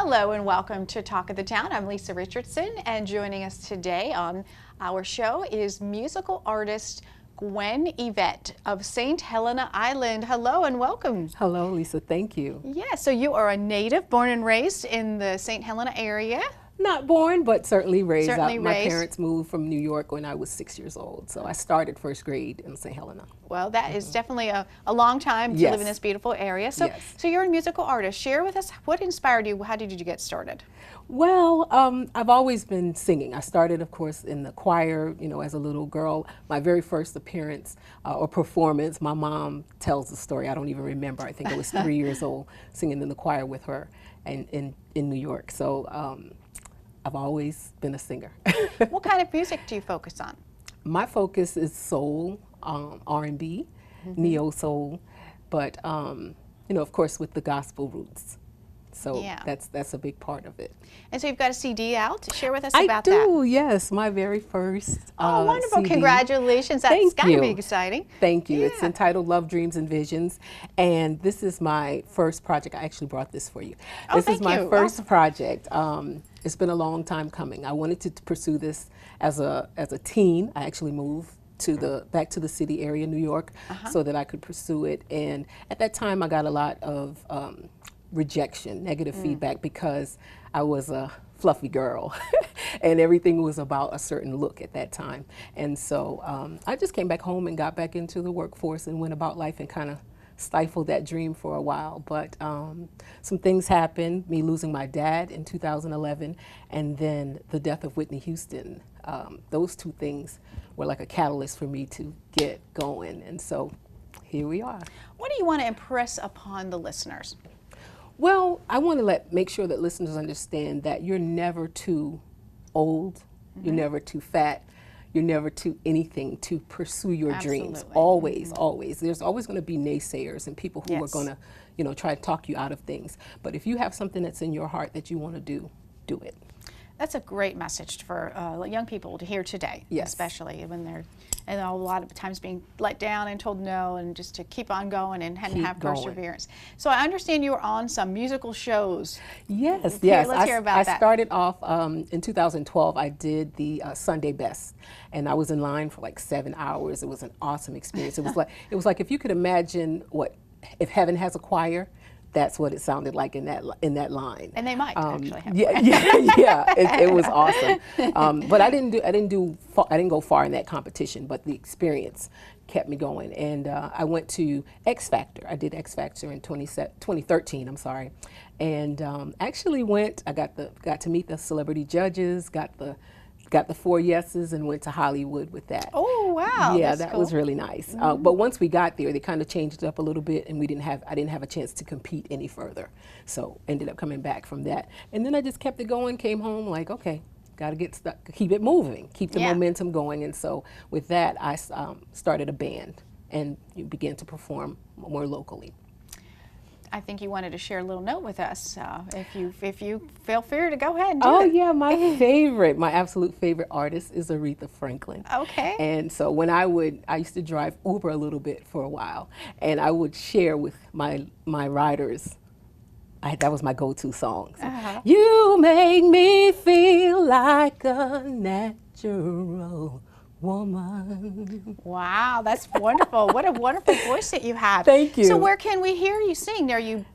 Hello and welcome to Talk of the Town. I'm Lisa Richardson, and joining us today on our show is musical artist Gwen Yvette of St. Helena Island. Hello and welcome. Hello, Lisa. Thank you. Yeah, so you are a native, born and raised in the St. Helena area. Not born, but certainly raised. Certainly My raised. parents moved from New York when I was 6 years old, so I started first grade in St. Helena. Well, that is definitely a long time to Yes. live in this beautiful area. So, Yes. so you're a musical artist. Share with us what inspired you. How did you get started? Well, I've always been singing. I started, of course, in the choir, as a little girl. My very first appearance or performance, my mom tells the story. I don't even remember. I think I was 3 years old singing in the choir with her in New York. So I've always been a singer. What kind of music do you focus on? My focus is soul, R&B, neo soul, but of course with the gospel roots. So Yeah. that's a big part of it. And so you've got a CD out. Share with us I about do, that. yes, my very first Oh, wonderful. CD. Congratulations. That's Thank got to be you. exciting. Thank you. It's Yeah. entitled Love, Dreams, and Visions, and this is my first project. I actually brought this for you. Oh, This thank is my you. first Awesome. project. It's been a long time coming. I wanted to pursue this as a teen. I actually moved back to the city area, New York, so that I could pursue it. And at that time, I got a lot of rejection, negative feedback, because I was a fluffy girl and everything was about a certain look at that time. And so I just came back home and got back into the workforce and went about life and kind of stifled that dream for a while. But some things happened, me losing my dad in 2011 and then the death of Whitney Houston. Those two things were like a catalyst for me to get going. And so here we are. What do you want to impress upon the listeners? Well, I want to make sure that listeners understand that you're never too old, you're never too fat, you're never too anything to pursue your dreams. Absolutely. Always, always. There's always going to be naysayers and people who are Yes. going to, try to talk you out of things. But if you have something that's in your heart that you want to do it. That's a great message for young people to hear today, Yes. especially when they're a lot of times being let down and told no, and just to keep on going and Keep have going. perseverance. So I understand you were on some musical shows. Yes, Here, yes. let's hear about I that. started off in 2012. I did the Sunday Best, and I was in line for like 7 hours. It was an awesome experience. It was like if you could imagine if heaven has a choir. That's what it sounded like in that line. And they might actually have. Yeah. It was awesome. But I didn't go far in that competition. But the experience kept me going, and I went to X Factor. I did X Factor in 2013. I'm sorry, and actually I got to meet the celebrity judges. Got the 4 yeses and went to Hollywood with that. Oh wow! Yeah, that's that cool. was really nice. But once we got there, they kind of changed it up a little bit, and I didn't have a chance to compete any further. So ended up coming back from that, and then I just kept it going. Came home like, okay, got to get stuck, keep it moving, keep the Yeah. momentum going. And so with that, I started a band and began to perform more locally. I think you wanted to share a little note with us. If you feel free to go ahead and do Oh it. yeah, my absolute favorite artist is Aretha Franklin. Okay. And so when I used to drive Uber a little bit for a while, and I would share with my riders. That was my go-to song. So, you make me feel like a natural woman. Wow, that's wonderful. What a wonderful voice that you have. Thank you. So where can we hear you sing? Are you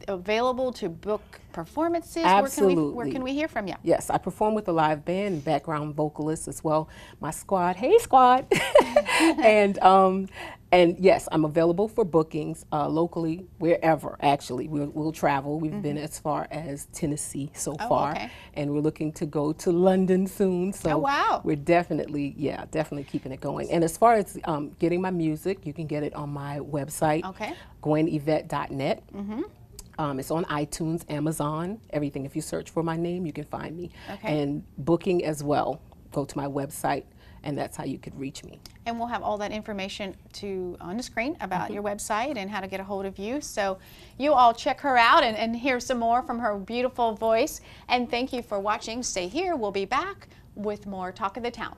available to book performances? Absolutely. Where can we hear from you? Yes, I perform with a live band and background vocalist as well. My squad, hey squad. And yes, I'm available for bookings locally, wherever actually. We'll travel. We've been as far as Tennessee so far. Okay. And we're looking to go to London soon. So Oh, wow. we're definitely keeping it going. And as far as getting my music, you can get it on my website, Okay. GwenYvette.net. It's on iTunes, Amazon, everything. If you search for my name, you can find me. Okay. And booking as well. Go to my website, and that's how you could reach me. And we'll have all that information on the screen about your website and how to get a hold of you. So you all check her out and hear some more from her beautiful voice. And thank you for watching. Stay here. We'll be back with more Talk of the Town.